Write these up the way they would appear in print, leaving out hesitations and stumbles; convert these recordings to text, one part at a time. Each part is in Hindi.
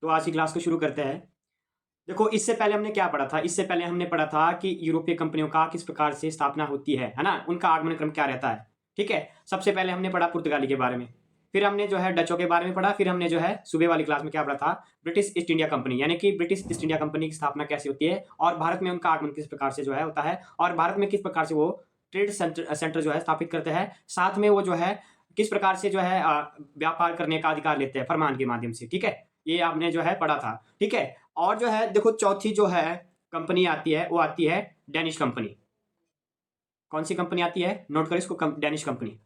तो आज की क्लास को शुरू करते हैं। देखो, इससे पहले हमने क्या पढ़ा था? इससे पहले हमने पढ़ा था कि यूरोपीय कंपनियों का किस प्रकार से स्थापना होती है ना? उनका आगमन क्रम क्या रहता है, ठीक है? सबसे पहले हमने पढ़ा पुर्तगाली के बारे में, फिर हमने जो है डचों के बारे में पढ़ा, फिर हमने जो है सुबह वाली क्लास में क्या पढ़ा था? ब्रिटिश ईस्ट इंडिया कंपनी, यानी कि ब्रिटिश ईस्ट इंडिया कंपनी की स्थापना कैसे होती है और भारत में उनका आगमन किस प्रकार से जो है होता है और भारत में किस प्रकार से वो ट्रेड सेंटर जो है स्थापित करते हैं। साथ में वो जो है किस प्रकार से जो है व्यापार करने का अधिकार लेते हैं फरमान के माध्यम से, ठीक है? ये आपने जो है पढ़ा था, ठीक है? और जो है देखो, चौथी जो है कंपनी आती है वो आती है डेनिश कंपनी। कौन सी कंपनी आती है? नोट करो इसको, Danish company.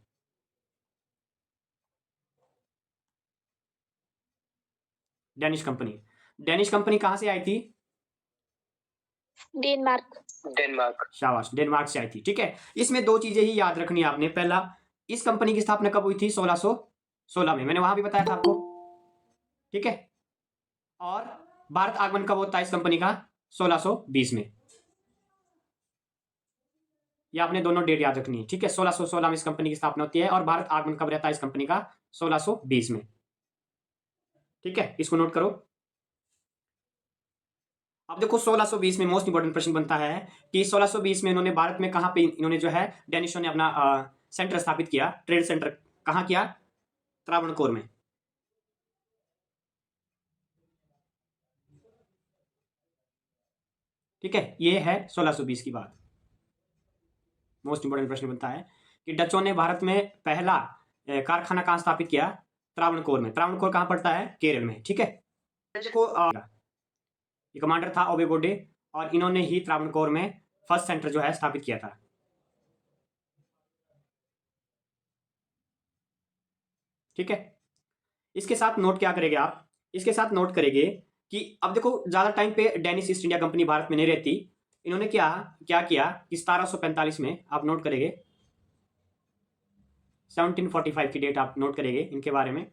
Danish company, Danish company कहां से आई थी? डेनमार्क। डेनमार्क। शाबाश, डेनमार्क से आई थी, ठीक है? इसमें दो चीजें ही याद रखनी है आपने। पहला, इस कंपनी की स्थापना कब हुई थी? 1616 में, मैंने वहां भी बताया था आपको, ठीक है? और भारत आगमन कब होता है इस कंपनी का? 1620 में। ये आपने दोनों डेट याद रखनी है, ठीक है? 1616 में इस कंपनी की स्थापना होती है और भारत आगमन कब रहता है इस कंपनी का? 1620 में, ठीक है? इसको नोट करो। अब देखो, 1620 में मोस्ट इंपोर्टेंट प्रश्न बनता है कि 1620 में इन्होंने भारत में कहां पे इन्होंने जो है डेनिशों ने अपना सेंटर स्थापित किया, ट्रेड सेंटर कहां किया? त्रावणकोर में, ठीक है? ये है 1620 की बात। मोस्ट इंपोर्टेंट प्रश्न बनता है कि डचों ने भारत में पहला कारखाना कहां स्थापित किया? त्रावणकोर में। त्रावणकोर कहां पड़ता है? केरल में, ठीक है? देखो, ये कमांडर था ओबेगोडे और इन्होंने ही त्रावणकोर में फर्स्ट सेंटर जो है स्थापित किया था, ठीक है? इसके साथ नोट क्या करेंगे आप? इसके साथ नोट करेंगे कि अब देखो, ज्यादा टाइम पे Danish east India company Bharat में नहीं रहती। इन्होंने क्या क्या किया कि 1745 में, आप नोट करेंगे 1745 की डेट आप नोट करेंगे इनके बारे में।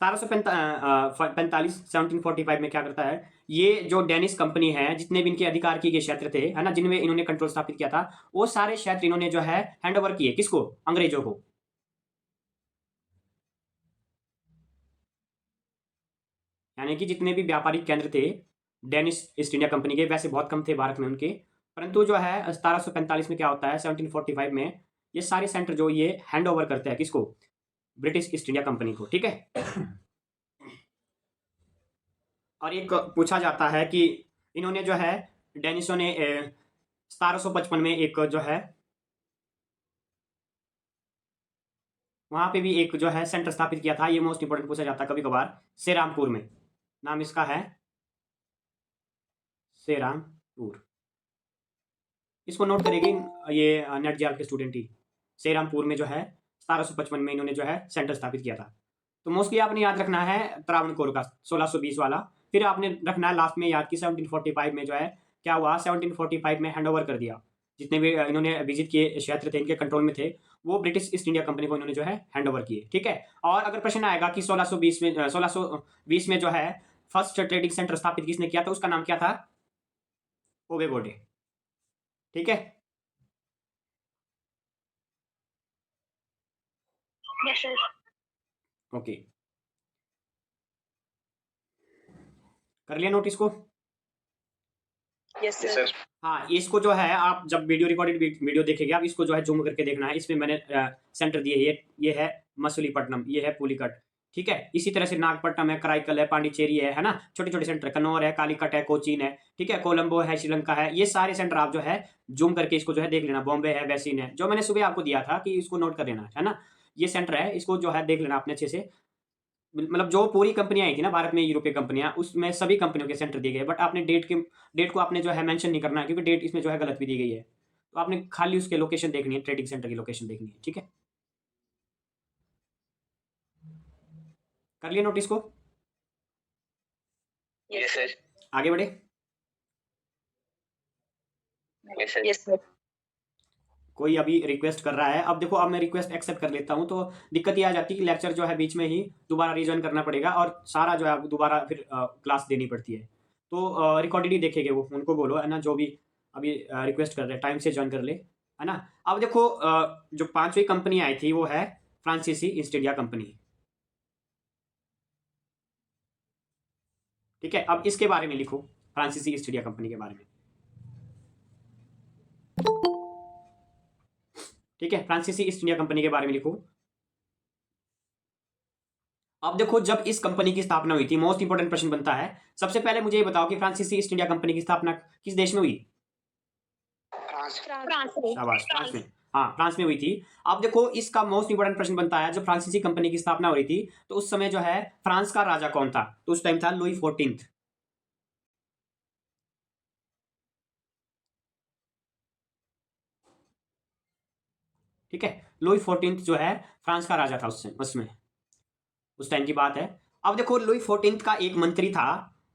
1745 1745 में क्या करता है ये जो डेनिश कंपनी है, जितने भी इनके अधिकार किए गए क्षेत्र थे, है ना, जिनमें इन्होंने कंट्रोल स्थापित किया था, वो सारे क्षेत्र इन्होंने जो है हैंड ओवर किए। किसको? अंग्रेजों को। यानी कि जितने भी व्यापारिक केंद्र थे डेनिश ईस्ट इंडिया कंपनी के, वैसे बहुत कम थे भारत में उनके, परंतु जो है 1745 में क्या होता है, 1745 में ये सारे सेंटर जो ये हैंड ओवर करते हैं किसको? ब्रिटिश ईस्ट इंडिया कंपनी को, ठीक है? और एक पूछा जाता है कि इन्होंने जो है डेनिशों ने 1755 में एक जो है वहां पे भी एक जो है सेंटर स्थापित किया था। ये मोस्ट इंपोर्टेंट पूछा जाता है कभी कभार। सेरामपुर में, नाम इसका है सेरामपुर। इसको नोट करेगी ये नेट जीआर के स्टूडेंट ही। सेरामपुर में जो है 1755 में इन्होंने जो है सेंटर स्थापित किया था। तो मोस्टली आपने याद रखना है त्रावणकोर का 1620 वाला। फिर आपने रखना है लास्ट में याद कि 1745 में जो है क्या हुआ, 1745 में हैंड ओवर कर दिया। जितने भी इन्होंने विजिट किए क्षेत्र थे, इनके कंट्रोल में थे, वो ब्रिटिश ईस्ट इंडिया कंपनी को इन्होंने जो है हैंड ओवर किए, ठीक है? और अगर प्रश्न आएगा कि 1620 में जो है फर्स्ट ट्रेडिंग सेंटर स्थापित किसने किया, तो उसका नाम क्या था? ओबेगोडे, ठीक है? Yes sir. ओके, कर लिया नोट इसको? Yes sir. हाँ, इसको जो है आप जब वीडियो रिकॉर्डेड वीडियो देखेंगे, आप इसको जो है जूम करके देखना है। इसमें मैंने सेंटर दिए, ये है मसूलीपट्टनम, ये है पुलिकट, ठीक है? इसी तरह से नागपट्टनम है, कराईकल है, पांडिचेरी है ना, छोटे छोटे सेंटर, कन्नौर है, कालीकट है, कोचीन है, ठीक है? कोलंबो है, श्रीलंका है। ये सारे सेंटर आप जो है जूम करके इसको जो है देख लेना। बॉम्बे है, वैसीन है, जो मैंने सुबह आपको दिया था कि इसको नोट कर लेना है ना। ये सेंटर है, इसको जो है देख लेना आपने अच्छे से। मतलब जो पूरी कंपनियां आई थी ना भारत में, यूरोपीय कंपनियां, उसमें सभी कंपनियों के सेंटर दिए गए, बट आपने डेट को आपने जो है मेंशन नहीं करना है, क्योंकि डेट इसमें जो है गलत भी दी गई है। तो आपने खाली उसके लोकेशन देखनी है, ट्रेडिंग सेंटर की लोकेशन देखनी है, ठीक है? कर लिया नोटिस को? Yes sir. आगे बढ़े। Yes sir. Yes sir. कोई अभी रिक्वेस्ट कर रहा है? अब देखो, अब मैं रिक्वेस्ट एक्सेप्ट कर लेता हूं, तो दिक्कत ये आ जाती है कि लेक्चर जो है बीच में ही दोबारा रिज्वाइन करना पड़ेगा और सारा जो है आपको दोबारा फिर क्लास देनी पड़ती है। तो रिकॉर्डेड ही देखेंगे वो, उनको बोलो, है ना, जो भी अभी रिक्वेस्ट कर रहे हैं टाइम से ज्वाइन कर ले, है ना? अब देखो, जो पांचवी कंपनी आई थी वो है फ्रांसीसी ईस्ट इंडिया कंपनी। ठीक है, अब इसके बारे में लिखो, फ्रांसीसी ईस्ट इंडिया कंपनी के बारे में। ठीक है, फ्रांसीसी ईस्ट इंडिया कंपनी के बारे में लिखो। अब देखो, जब इस कंपनी की स्थापना हुई थी, मोस्ट इंपोर्टेंट प्रश्न बनता है, सबसे पहले मुझे ये बताओ कि फ्रांसीसी ईस्ट इंडिया कंपनी की स्थापना किस देश में हुई? फ्रांस शाबाश, फ्रांस में। हाँ, फ्रांस में हुई थी। अब देखो, इसका मोस्ट इंपोर्टेंट प्रश्न बनता है, जब फ्रांसीसी कंपनी की स्थापना हो रही थी तो उस समय जो है फ्रांस का राजा कौन था? तो उस टाइम था लुई 14। ठीक है, लुई 14 जो है फ्रांस का राजा था उसमें, उस टाइम की बात है। अब देखो, लुई 14 का एक मंत्री था,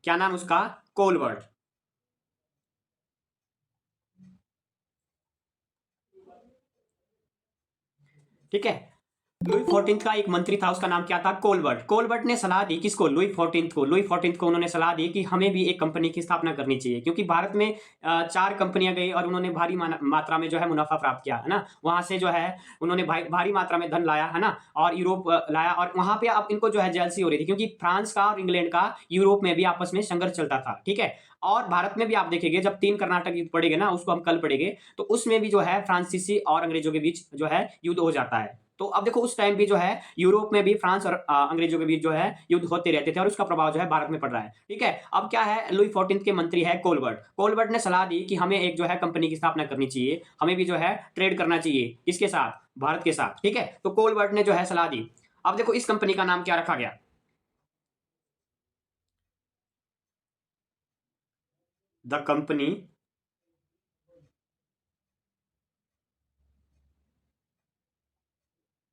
क्या नाम उसका? कोलबर्ट। ठीक है, लुई 14 का एक मंत्री था, उसका नाम क्या था? कोलबर्ट। कोलबर्ट ने सलाह दी किसको? लुई 14 को। लुई 14 को उन्होंने सलाह दी कि हमें भी एक कंपनी की स्थापना करनी चाहिए, क्योंकि भारत में 4 कंपनियां गई और उन्होंने भारी मात्रा में जो है मुनाफा प्राप्त किया, है ना। वहां से जो है उन्होंने भारी मात्रा में धन लाया, है ना, और यूरोप लाया, और वहां पे अब इनको जो है जेलसी हो रही थी, क्योंकि फ्रांस का और इंग्लैंड का यूरोप में भी आपस में संघर्ष चलता था। ठीक है, और भारत में भी आप देखेंगे, जब 3 कर्नाटक युद्ध पड़ेगा ना, उसको हम कल पढ़ेंगे, तो उसमें भी जो है फ्रांसीसी और अंग्रेजों के बीच जो है युद्ध हो जाता है। तो अब देखो, उस टाइम भी जो है यूरोप में भी फ्रांस और अंग्रेजों के बीच जो है युद्ध होते रहते थे, और उसका प्रभाव जो है भारत में पड़ रहा है। ठीक है, अब क्या है, लुई 14 के मंत्री है कोलबर्ट। कोलबर्ट ने सलाह दी कि हमें एक जो है कंपनी की स्थापना करनी चाहिए, हमें भी जो है ट्रेड करना चाहिए, किसके साथ? भारत के साथ। ठीक है, तो कोलबर्ट ने जो है सलाह दी। अब देखो, इस कंपनी का नाम क्या रखा गया? द कंपनी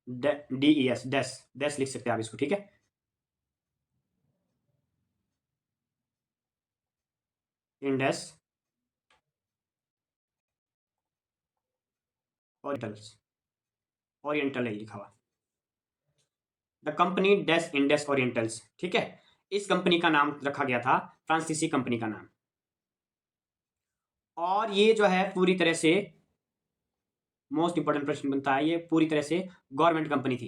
DES, डेस, डेस लिख सकते हैं आप इसको। ठीक है, इंडस ओरिएंटल्स, ओरिएंटल है लिखा हुआ, द कंपनी डेस इंडस ओरिएंटल्स। ठीक है, इस कंपनी का नाम रखा गया था, फ्रांसीसी कंपनी का नाम। और ये जो है पूरी तरह से मोस्ट इंपोर्टेंट प्रश्न बनता है, ये पूरी तरह से गवर्नमेंट कंपनी थी,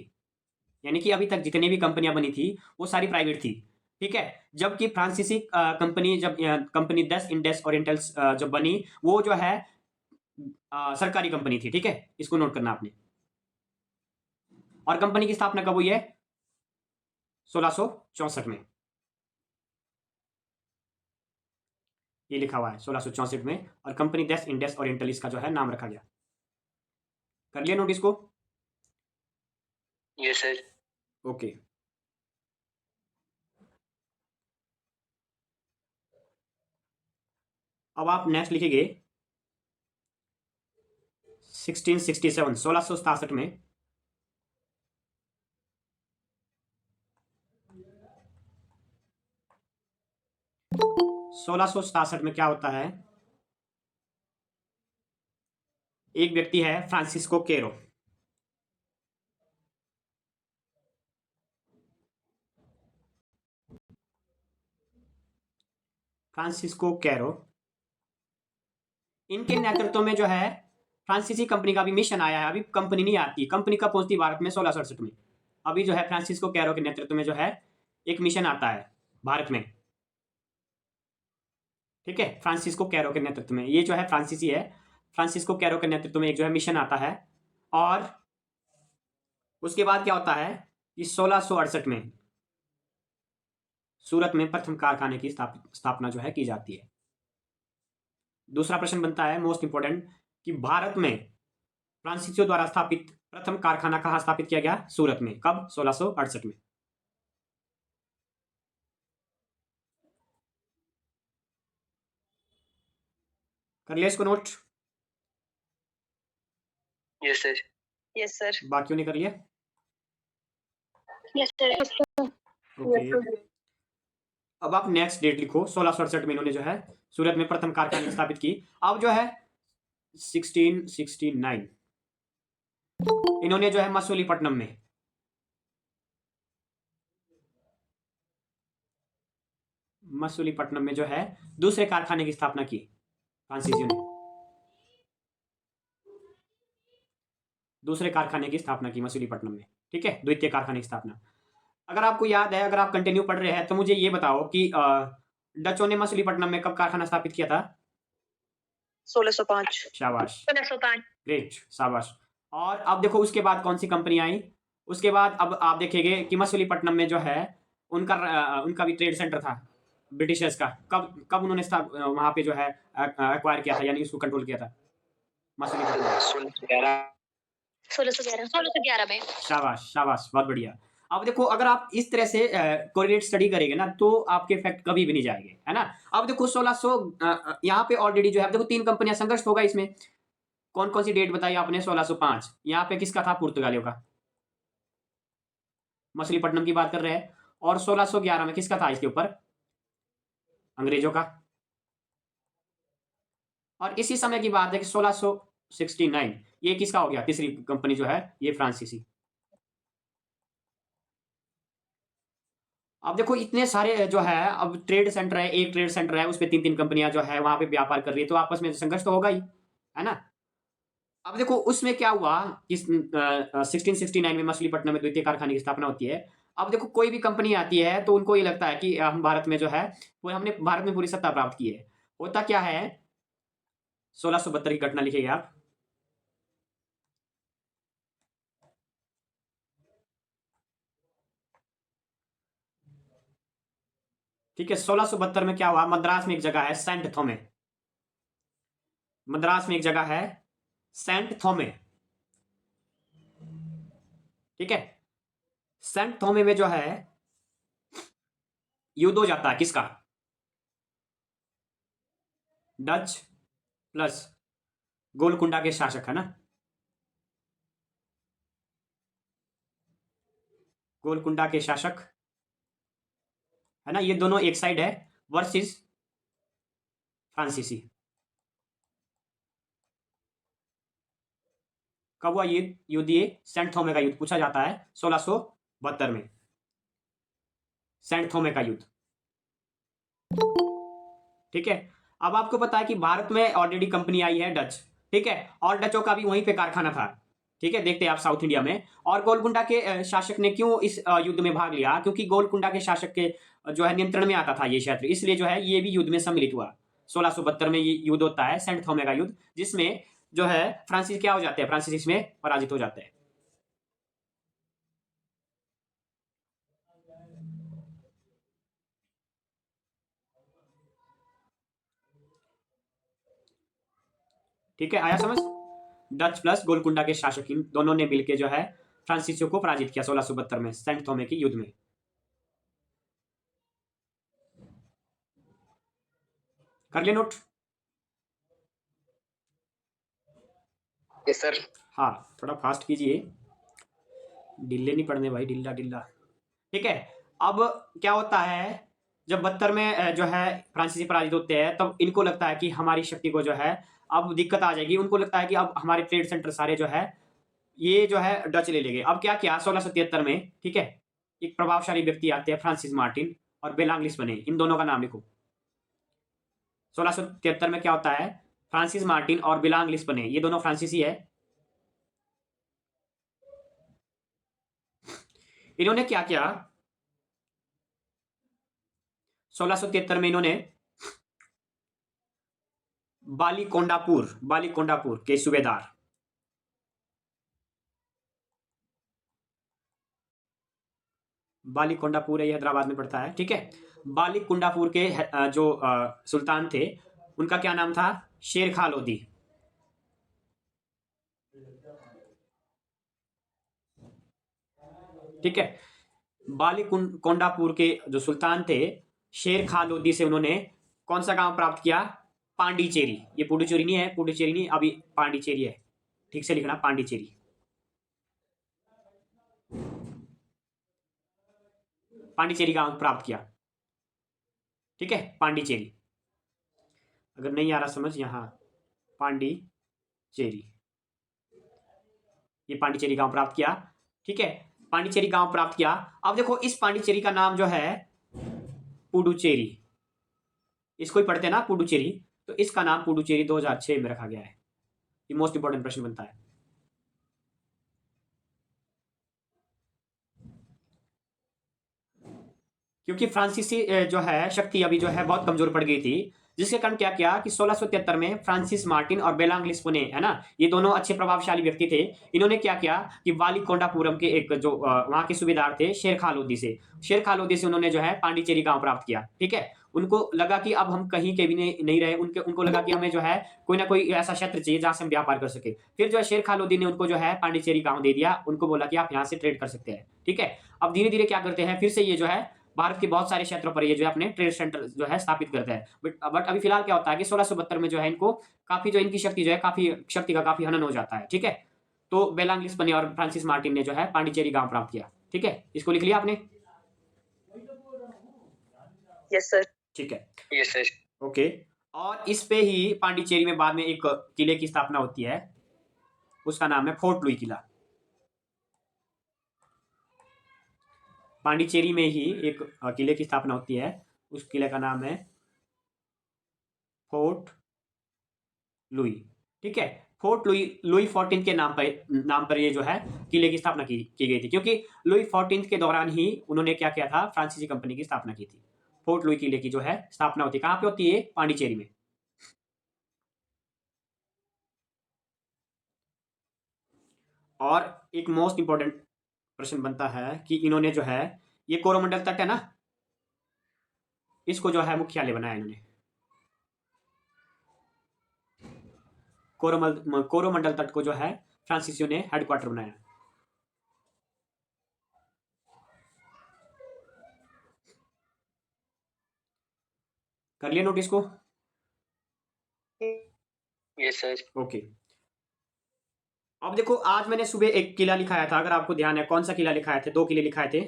यानी कि अभी तक जितनी भी कंपनियां बनी थी वो सारी प्राइवेट थी। ठीक है, जबकि फ्रांसीसी कंपनी, जब कंपनी डेस इंडस ओरिएंटल्स जब बनी, वो जो है सरकारी कंपनी थी। ठीक है, इसको नोट करना आपने। और कंपनी की स्थापना कब हुई है? 1664 में, ये लिखा हुआ है 1664 में, और कंपनी डेस इंडस ओरिएंटलिस का जो है नाम रखा गया। कर लिया नोट इसको? Yes sir. ओके, अब आप नेक्स्ट लिखेंगे 1667, 1667 में 1667 में क्या होता है? एक व्यक्ति है फ्रांसिस्को कैरो। फ्रांसिस्को कैरो, इनके नेतृत्व में जो है फ्रांसीसी कंपनी का भी मिशन आया है। अभी कंपनी नहीं आती, कंपनी कब पहुंचती भारत में? 1668 में। अभी जो है फ्रांसिस्को कैरो के नेतृत्व में जो है एक मिशन आता है भारत में। ठीक है, फ्रांसिस्को कैरो के नेतृत्व में, ये जो है फ्रांसीसी है, फ्रांसिस्को कैरो के नेतृत्व में एक जो है मिशन आता है। और उसके बाद क्या होता है कि 1668 में सूरत में प्रथम कारखाने की स्थापना जो है की जाती है। दूसरा प्रश्न बनता है मोस्ट इंपोर्टेंट, कि भारत में फ्रांसीसियों द्वारा स्थापित प्रथम कारखाना कहां स्थापित किया गया? सूरत में। कब? 1668 में। कर लिया इसको note? Yes sir. Yes sir. बाकियों ने कर लिया? Yes sir. ओके, अब आप नेक्स्ट डेट लिखो। 1668 में इन्होंने जो है सूरत में प्रथम कारखाने स्थापित की। अब जो है 1669 इन्होंने जो है मसूलीपट्टनम में, मसूलीपट्टनम में जो है दूसरे कारखाने की स्थापना की फ्रांसीसियों ने। दूसरे कारखाने की स्थापना की मसूलीपट्टनम में। ठीक है, द्वितीय कारखाने की स्थापना। अगर आपको याद है, अगर आप कंटिन्यू पढ़ रहे हैं, तो मुझे ये बताओ कि डचों ने मछलीपट्टनम में कब कारखाना स्थापित किया था? 1605। शाबाश, 1605। ग्रेट, शाबाश। और अब देखो उसके बाद कौन सी कंपनी आई? उसके बाद अब आप देखेंगे कि मछलीपट्टनम में जो है उनका भी ट्रेड सेंटर था ब्रिटिशर्स का। कब कब उन्होंने वहां पे जो है एक्वायर किया था, यानी उसको कंट्रोल किया था मछलीपट्टनम? 1611 में। शाबाश, शाबाश, बहुत बढ़िया। अब देखो अगर आप इस तरह से कोरिलेट स्टडी करेंगे ना तो आपके फैक्ट कभी भी नहीं जाएंगे, है ना? अब देखो 1600 यहाँ पे ऑलरेडी जो है देखो 3 कंपनियां, संघर्ष होगा इसमें। कौन कौन सी डेट बताई आपने? 1605 यहाँ पे किसका था? पुर्तगालियों का। मछलीपट्टनम की बात कर रहे हैं। और 1611 में किसका था इसके ऊपर? अंग्रेजों का। और इसी समय की बात है कि 1669 ये किसका हो गया? तीसरी कंपनी जो है ये फ्रांसीसी। अब देखो इतने सारे जो है, अब ट्रेड सेंटर है, एक ट्रेड सेंटर है, उस पे 3-3 कंपनियां जो है वहां पे व्यापार कर रही है, तो आपस में संघर्ष तो होगा ही, है ना? अब देखो उसमें क्या हुआ कि 1669 में मछलीपट्टनम में द्वितीय कारखाने की स्थापना होती है। अब देखो कोई भी कंपनी आती है तो उनको ये लगता है कि हम भारत में जो है वो हमने भारत में पूरी सत्ता प्राप्त की है। होता क्या है? 1672 की घटना लिखिएगा आप। ठीक है, 1672 में क्या हुआ? मद्रास में एक जगह है सेंट थोमे। मद्रास में एक जगह है सेंट थोमे। ठीक है, सेंट थोमे में जो है युद्ध हो जाता है। किसका? डच प्लस गोलकुंडा के शासक, है ना? गोलकुंडा के शासक, है ना? ये दोनों एक साइड है वर्सेस फ्रांसीसी। कब हुआ युद्ध? युद्ध ये सेंट थोमे का युद्ध पूछा जाता है 1672 में। सेंट थोमे का युद्ध। ठीक है, अब आपको पता है कि भारत में ऑलरेडी कंपनी आई है डच। ठीक है, और डचों का भी वहीं पे कारखाना था। ठीक है, देखते हैं आप साउथ इंडिया में। और गोलकुंडा के शासक ने क्यों इस युद्ध में भाग लिया? क्योंकि गोलकुंडा के शासक के जो है नियंत्रण में आता था ये क्षेत्र, इसलिए जो है ये भी युद्ध में सम्मिलित हुआ। 1672 में ये युद्ध होता है सेंट थोमे का युद्ध, जिसमें जो है फ्रांसीसी क्या हो जाते हैं? फ्रांसीसी इसमें पराजित हो जाते हैं। ठीक है, आया समझ? डच प्लस गोलकुंडा के शासक इन दोनों ने मिलकर जो है फ्रांसीसियों को पराजित किया 1672 में सेंट थोमे के युद्ध में। कर ले नोट। Yes sir. हाँ, थोड़ा फास्ट कीजिए, ढीले नहीं पड़ने भाई, ढीला ढीला। ठीक है, अब क्या होता है जब 72 में जो है फ्रांसीसी पराजित होते हैं, तब इनको लगता है कि हमारी शक्ति को जो है अब दिक्कत आ जाएगी। उनको लगता है कि अब हमारे ट्रेड सेंटर सारे जो है ये जो है डच ले लेंगे। अब क्या किया 1673 में? ठीक है, एक प्रभावशाली व्यक्ति आते हैं फ्रांसिस मार्टिन और बेलांग्लिस बने। इन दोनों का नाम लिखो। 1673 में क्या होता है? फ्रांसिस मार्टिन और बेलांग्लिस बने, ये दोनों फ्रांसीसी है। इन्होंने क्या किया 1673 में? इन्होंने बाली कोंडापुर के सूबेदार, बाली कोंडापुर है, ये हैदराबाद में पड़ता है। ठीक है, बाली कोंडापुर के जो सुल्तान थे उनका क्या नाम था? शेर खां लोधी। ठीक है, बाली कोंडापुर के जो सुल्तान थे शेर खां लोधी से उन्होंने कौन सा गांव प्राप्त किया? पांडिचेरी। ये पुडुचेरी नहीं है, पुडुचेरी नहीं, अभी पांडिचेरी है। ठीक से लिखना, पांडिचेरी। पांडिचेरी गांव प्राप्त किया। ठीक है, पांडिचेरी। अगर नहीं आ रहा समझ, यहां पांडिचेरी, ये पांडिचेरी गांव प्राप्त किया। ठीक है, पांडिचेरी गांव प्राप्त किया। अब देखो इस पांडिचेरी का नाम जो है पुडुचेरी, इसको ही पढ़ते हैं ना पुडुचेरी, तो इसका नाम पुडुचेरी 2006 में रखा गया है। ये मोस्ट इंपोर्टेंट प्रश्न बनता है। क्योंकि फ्रांसीसी जो है शक्ति अभी जो है बहुत कमजोर पड़ गई थी, जिसके कारण क्या किया कि 1673 में फ्रांसिस मार्टिन और बेलांग पुणे, है ना, ये दोनों अच्छे प्रभावशाली व्यक्ति थे। इन्होंने क्या किया कि वालीकोंडापुरम के एक जो वहां के सूबेदार थे शेर खान लोधी से उन्होंने जो है पांडिचेरी गांव प्राप्त किया। ठीक है, उनको लगा कि अब हम कहीं के भी नहीं रहे, उनको लगा कि हमें जो है कोई ना कोई ऐसा क्षेत्र चाहिए जहां से हम व्यापार कर सके। फिर जो है शेर खान लोधी ने उनको जो है पांडिचेरी गांव दे दिया, उनको बोला कि आप यहाँ से ट्रेड कर सकते हैं। ठीक है, अब धीरे धीरे क्या करते हैं, फिर से ये जो है भारत के बहुत सारे क्षेत्रों पर ये जो है अपने ट्रेड सेंटर जो है स्थापित करते हैं। बट अभी फिलहाल क्या होता है कि 1672 में जो है इनको काफी जो इनकी शक्ति जो है काफी शक्ति का काफी हनन हो जाता है। ठीक है, तो बेलांग स्पने और फ्रांसिस मार्टिन ने जो है पांडिचेरी गांव प्राप्त किया। ठीक है, इसको लिख लिया आपने? Yes, sir. ठीक है, Yes, sir. ओके। और इस पे ही पांडिचेरी में बाद में एक किले की स्थापना होती है, उसका नाम है फोर्ट लुई किला। पांडिचेरी में ही एक किले की स्थापना होती है, उस किले का नाम है फोर्ट लुई। ठीक है, फोर्ट लुई 14 के नाम पर ये जो है किले की स्थापना की गई थी, क्योंकि लुई 14 के दौरान ही उन्होंने क्या किया था, फ्रांसीसी कंपनी की स्थापना की थी। फोर्ट लुई किले की जो है स्थापना होती है, कहाँ पे होती है? पांडिचेरी में। और एक मोस्ट इंपॉर्टेंट प्रश्न बनता है कि इन्होंने जो है ये कोरोमंडल तट है ना, इसको जो है मुख्यालय बनाया इन्होंने। कोरोमंडल तट को जो है फ्रांसीसियों ने हेडक्वार्टर बनाया। कर लिया नोटिस को? Yes, sir. ओके। अब देखो, आज मैंने सुबह एक किला लिखाया था, अगर आपको ध्यान है, कौन सा किला लिखाए थे? 2 किले लिखाए थे।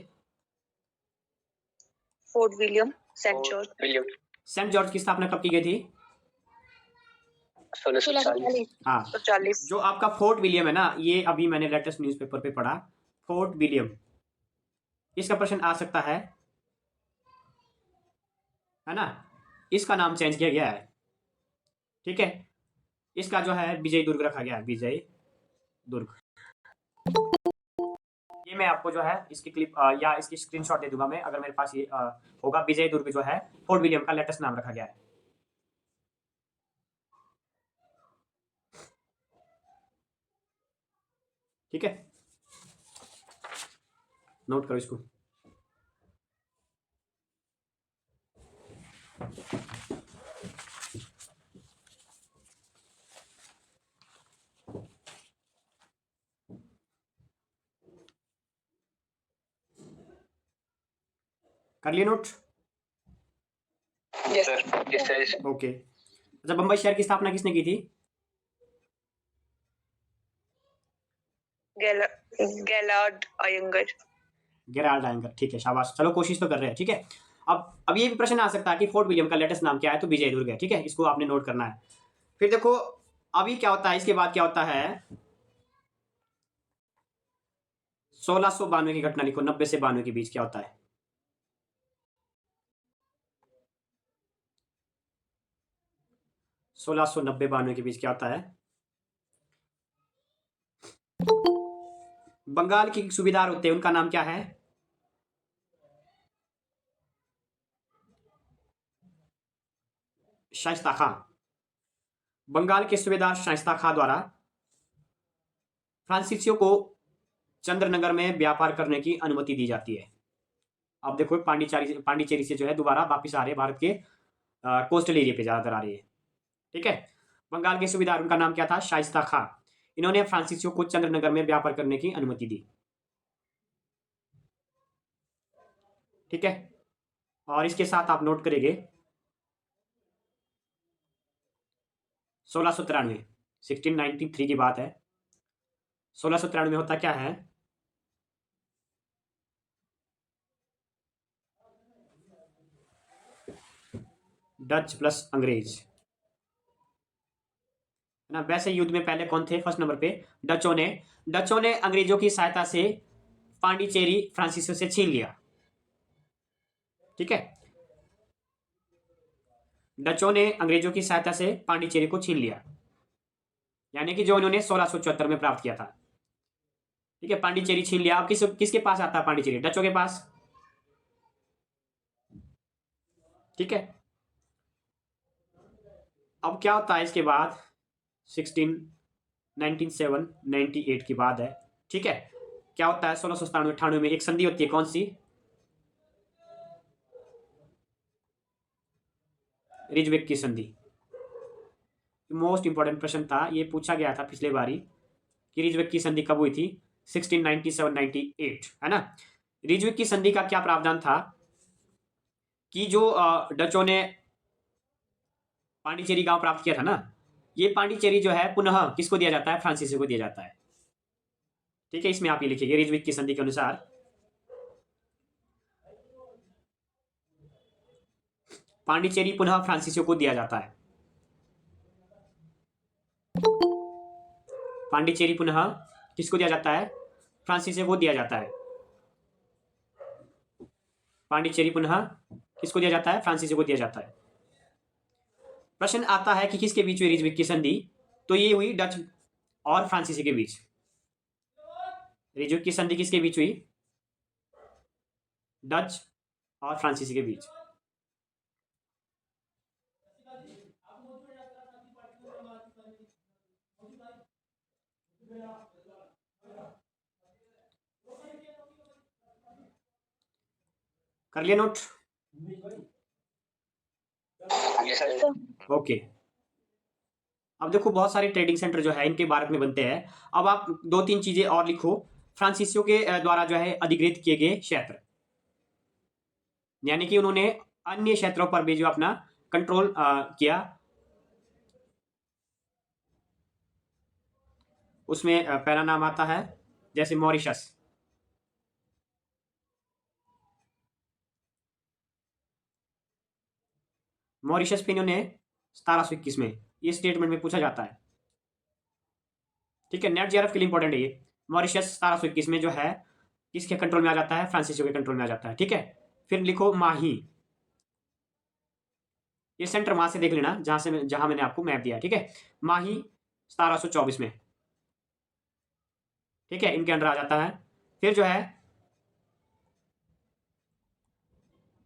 Fort William, St. George. William. Saint George की स्थापना कब की गई थी? 1640. हाँ, 1640. जो आपका फोर्ट विलियम है ना, ये अभी मैंने लेटेस्ट न्यूज़पेपर पे पढ़ा, फोर्ट विलियम, इसका प्रश्न आ सकता है ना, इसका नाम चेंज किया गया है। ठीक है, इसका जो है विजय दुर्ग रखा गया है, विजय दुर्ग। ये मैं आपको जो है इसकी क्लिप या इसकी स्क्रीनशॉट दे दूंगा मैं, अगर मेरे पास ये होगा। विजय दुर्ग जो है फोर्ट विलियम का लेटेस्ट नाम रखा गया है। ठीक है, नोट करो इसको। कर लिए note? Yes, sir. Yes, sir. Okay. अच्छा, बम्बई शहर की स्थापना किसने की थी? Gellard Iyengar. गेराल्ड आयंगर। ठीक है, शाबाश, चलो कोशिश तो कर रहे हैं। ठीक है, अब ये भी प्रश्न आ सकता है कि फोर्ट विलियम का लेटेस्ट नाम क्या है, तो विजय दुर्ग है। ठीक है, इसको आपने नोट करना है। फिर देखो अभी क्या होता है, इसके बाद क्या होता है, 1692 की घटना लिखो, 90 से 92 के बीच क्या होता है? 1690-92 के बीच क्या होता है? बंगाल के सूबेदार होते हैं, उनका नाम क्या है? शाइस्ता खां। बंगाल के सूबेदार शाइस्ता खां द्वारा फ्रांसीसियों को चंद्रनगर में व्यापार करने की अनुमति दी जाती है। अब देखो पांडिचेरी से जो है दोबारा वापिस आ रहे हैं, भारत के कोस्टल एरिया पे ज्यादातर आ रही है। ठीक है, बंगाल के सूबेदार, उनका नाम क्या था? शाइस्ता खां। इन्होंने फ्रांसीसियों को चंद्रनगर में व्यापार करने की अनुमति दी। ठीक है, और इसके साथ आप नोट करेंगे 1693, 1693 की बात है। 1693 में होता क्या है, डच प्लस अंग्रेज, है ना। वैसे युद्ध में पहले कौन थे फर्स्ट नंबर पे? डचों ने अंग्रेजों की सहायता से पांडिचेरी फ्रांसीसियों से छीन लिया। ठीक है, डचों ने अंग्रेजों की सहायता से पांडिचेरी को छीन लिया, यानी कि जो इन्होंने 1674 में प्राप्त किया था। ठीक है, पांडिचेरी छीन लिया। अब किसके पास आता है पांडिचेरी? डचों के पास। ठीक है। अब क्या होता है इसके बाद 1997 की बात है, ठीक है। क्या होता है 1697-98 में एक संधि होती है, कौन सी? रिजविक की संधि। मोस्ट इंपॉर्टेंट प्रश्न था, ये पूछा गया था पिछले बारी कि रिजविक की संधि कब हुई थी? 1697-98, है ना। रिजविक की संधि का क्या प्रावधान था कि जो डचों ने पांडिचेरी गांव प्राप्त किया था ना, ये पांडिचेरी जो है पुनः किसको दिया जाता है? फ्रांसीसी को दिया जाता है, ठीक है। इसमें आप ये लिखिए रिजविक की संधि के अनुसार पांडिचेरी पुनः फ्रांसीसियों को दिया जाता है। पांडिचेरी पुनः किसको दिया जाता है? फ्रांसीसियों को दिया जाता है। पांडिचेरी पुनः किसको दिया जाता है? फ्रांसीसियों को दिया जाता है। प्रश्न आता है कि किसके बीच हुई रिजविक की संधि? तो ये हुई डच और फ्रांसीसी के बीच। रिजविक की संधि किसके बीच हुई? डच और फ्रांसीसी के बीच। कर लिया नोट? Yes, sir. ओके। अब देखो बहुत सारे ट्रेडिंग सेंटर जो है इनके भारत में बनते हैं। अब आप दो तीन चीजें और लिखो। फ्रांसीसियों के द्वारा जो है अधिग्रहित किए गए क्षेत्र, यानी कि उन्होंने अन्य क्षेत्रों पर भी जो अपना कंट्रोल किया। उसमें पहला नाम आता है जैसे मॉरिशस। मॉरिशस पे इन्होंने 1721 में, ये स्टेटमेंट में पूछा जाता है, ठीक है। नेट जीआरएफ के लिए इंपॉर्टेंट है ये। मॉरिशस 1721 में जो है किसके कंट्रोल में आ जाता है? फ्रांसीसियों के कंट्रोल में आ जाता है, ठीक है। फिर लिखो माही। ये सेंटर वहां से देख लेना जहां मैंने आपको मैप दिया, ठीक है। माही 1724 में, ठीक है, इनके अंडर आ जाता है। फिर जो है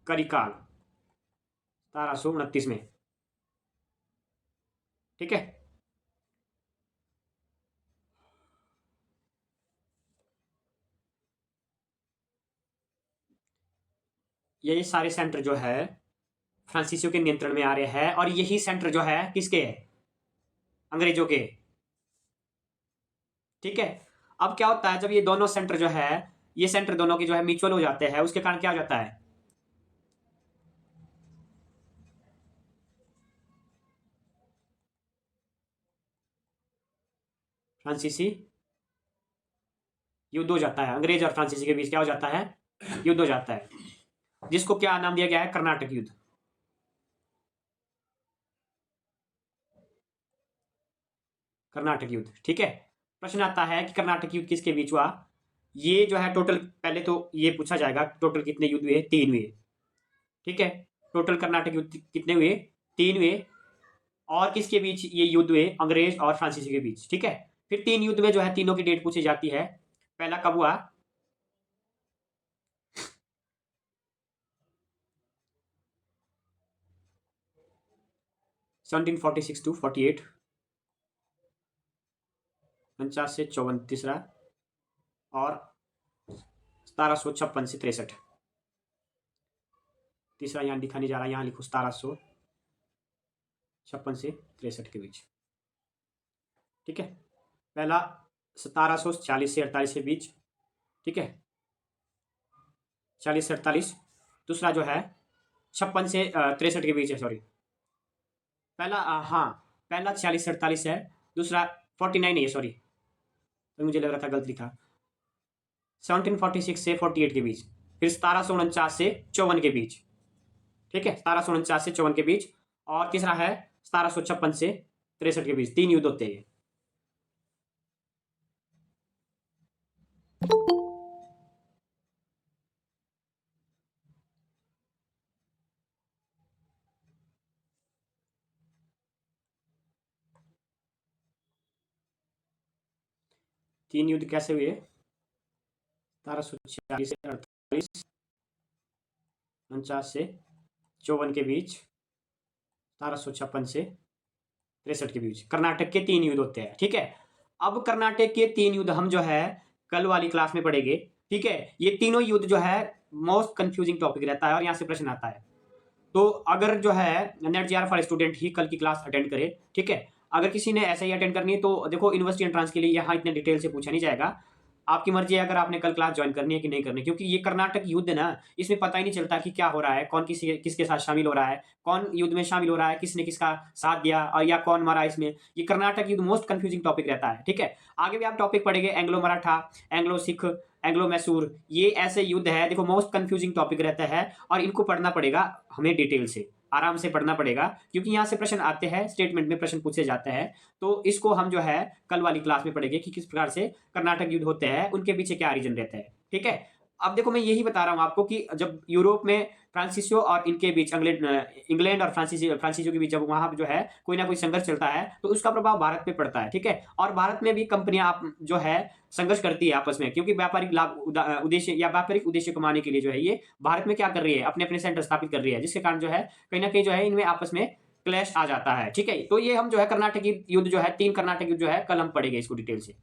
करिकाल 1729 में, ठीक है। ये सारे सेंटर जो है फ्रांसीसियों के नियंत्रण में आ रहे हैं, और यही सेंटर जो है किसके है? अंग्रेजों के, ठीक है। अब क्या होता है जब ये दोनों सेंटर जो है, ये सेंटर दोनों की जो है म्यूचुअल हो जाते हैं, उसके कारण क्या हो जाता है? फ्रांसीसी युद्ध हो जाता है। अंग्रेज और फ्रांसीसी के बीच क्या हो जाता है? युद्ध हो जाता है, जिसको क्या नाम दिया गया है? कर्नाटक युद्ध। कर्नाटक युद्ध, ठीक है। प्रश्न आता है कि कर्नाटक युद्ध किसके बीच हुआ? ये जो है टोटल, पहले तो ये पूछा जाएगा टोटल कितने युद्ध हुए? 3 हुए, ठीक है। टोटल कर्नाटक युद्ध कितने हुए? 3 हुए। और किसके बीच ये युद्ध हुए? अंग्रेज और फ्रांसीसी के बीच, ठीक है। फिर 3 युद्ध में जो है तीनों की डेट पूछी जाती है। पहला कब हुआ? सेवनटीन 46 to 48, 49 से 54 तीसरा, और 1756 से 63 तीसरा। यहाँ लिखा नहीं जा रहा, यहाँ लिखो 1756 से 63 के बीच, ठीक है। पहला 1740 से 48 के बीच, ठीक है, 40 से 48। दूसरा जो है 56 से 63 के बीच है, सॉरी। पहला हाँ, पहला 46 से 48 है, दूसरा 49 है, सॉरी, तो मुझे लग रहा था गलत लिखा। 1746 से 48 के बीच, फिर 1749 से 54 के बीच, ठीक है, 1749 से 54 के बीच। और तीसरा है 1756 से 63 के बीच। 3 युद्ध होते हैं। 3 युद्ध कैसे हुए? 1746 से 48, 49 से 54 के बीच, 1756 से 63 के बीच कर्नाटक के 3 युद्ध होते हैं। ठीक है, अब कर्नाटक के 3 युद्ध हम जो है कल वाली क्लास में पढ़ेंगे। ठीक है, ये तीनों युद्ध जो है मोस्ट कंफ्यूजिंग टॉपिक रहता है और यहाँ से प्रश्न आता है। तो अगर जो है नेट जीआर फॉर स्टूडेंट ही कल की क्लास अटेंड करे, ठीक है, अगर किसी ने ऐसे ही अटेंड करनी है तो देखो यूनिवर्सिटी एंट्रांस के लिए यहाँ इतने डिटेल से पूछा नहीं जाएगा, आपकी मर्जी है अगर आपने कल क्लास ज्वाइन करनी है कि नहीं करनी, क्योंकि ये कर्नाटक युद्ध ना, इसमें पता ही नहीं चलता कि क्या हो रहा है, कौन किसके साथ शामिल हो रहा है, कौन युद्ध में शामिल हो रहा है, किसने किसका साथ दिया और या कौन मारा इसमें। ये कर्नाटक युद्ध मोस्ट कंफ्यूजिंग टॉपिक रहता है। ठीक है, आगे भी आप टॉपिक पढ़ेंगे, Anglo Maratha, Anglo Sikh, Anglo Mysore, ये ऐसे युद्ध है, देखो मोस्ट कंफ्यूजिंग टॉपिक रहता है और इनको पढ़ना पड़ेगा हमें डिटेल से, आराम से पढ़ना पड़ेगा, क्योंकि यहाँ से प्रश्न आते हैं, स्टेटमेंट में प्रश्न पूछे जाते हैं। तो इसको हम जो है कल वाली क्लास में पढ़ेंगे कि किस प्रकार से कर्नाटक युद्ध होते हैं, उनके पीछे क्या रीजन रहता है। ठीक है, अब देखो मैं यही बता रहा हूँ आपको कि जब यूरोप में फ्रांसिसियो और इनके बीच इंग्लैंड और फ्रांसिसियो के बीच जब वहां जो है कोई ना कोई संघर्ष चलता है तो उसका प्रभाव भारत पे पड़ता है। ठीक है, और भारत में भी कंपनियां आप जो है संघर्ष करती है आपस में, क्योंकि व्यापारिक लाभ उद्देश्य या व्यापारिक उद्देश्य कमाने के लिए जो है ये भारत में क्या कर रही है, अपने अपने सेंटर स्थापित कर रही है, जिसके कारण जो है कहीं ना कहीं जो है इनमें आपस में क्लैश आ जाता है। ठीक है, तो ये हम जो है कर्नाटक युद्ध जो है 3 कर्नाटक युद्ध जो है कल हम पढ़ेंगे इसको डिटेल से।